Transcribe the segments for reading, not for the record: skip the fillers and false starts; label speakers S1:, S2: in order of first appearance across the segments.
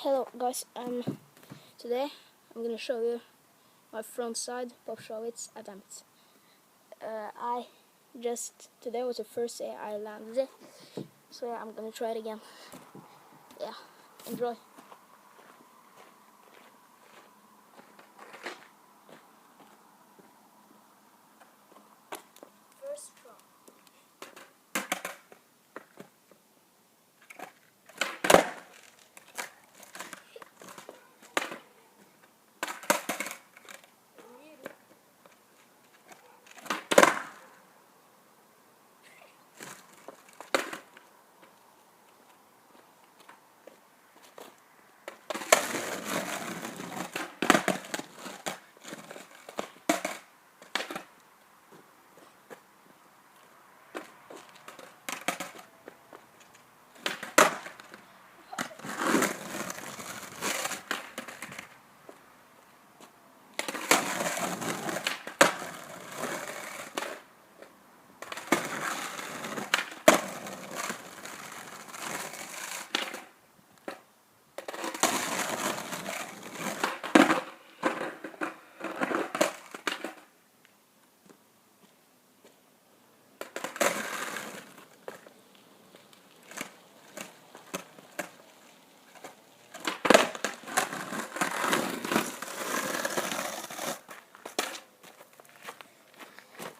S1: Hello guys, today I'm gonna show you my front side Bobshovitz attempt. Today was the first day I landed it, so yeah, I'm gonna try it again. Yeah, enjoy. First try.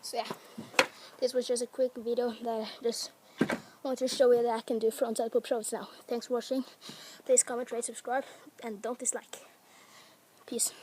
S1: So yeah, this was just a quick video that I just want to show you that I can do frontside Bobshovitz now. Thanks for watching. Please comment, rate, subscribe, and don't dislike. Peace.